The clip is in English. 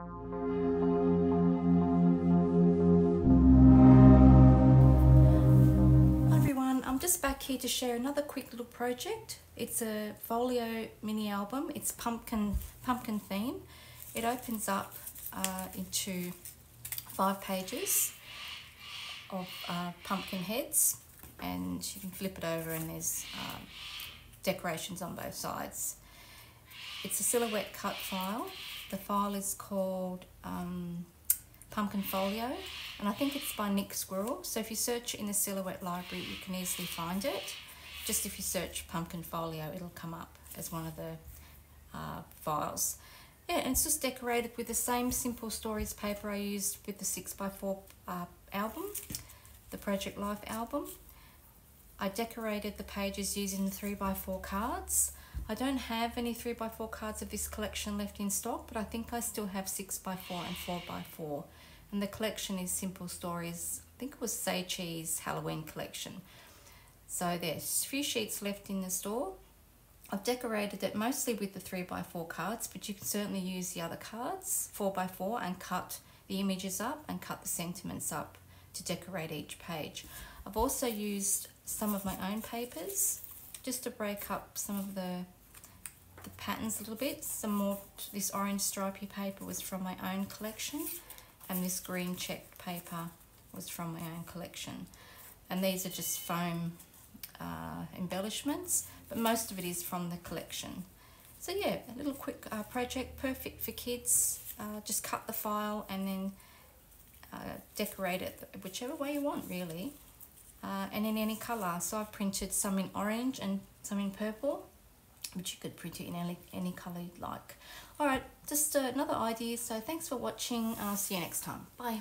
I'm just back here to share another quick little project. It's a folio mini album. It's pumpkin theme. It opens up into 5 pages of pumpkin heads, and you can flip it over and there's decorations on both sides. It's a silhouette cut file. The file is called Pumpkin Folio, and I think it's by Nick Squirrel. So if you search in the Silhouette library, you can easily find it. Just if you search Pumpkin Folio, it'll come up as one of the files. Yeah, and it's just decorated with the same simple stories paper I used with the 6x4 album, the Project Life album. I decorated the pages using the 3x4 cards. I don't have any 3x4 cards of this collection left in stock, but I think I still have 6x4 and 4x4. And the collection is Simple Stories. I think it was Say Cheese Halloween collection. So there's a few sheets left in the store. I've decorated it mostly with the 3x4 cards, but you can certainly use the other cards, 4x4, and cut the images up and cut the sentiments up to decorate each page. I've also used some of my own papers just to break up some of the patterns a little bit. Some more, this orange stripy paper was from my own collection, and this green checked paper was from my own collection. And these are just foam embellishments, but most of it is from the collection. So yeah, a little quick project, perfect for kids. Just cut the file and then decorate it whichever way you want, really, and in any colour. So I've printed some in orange and some in purple, but you could print it in any colour you'd like. Alright, just another idea. So thanks for watching. I'll see you next time. Bye.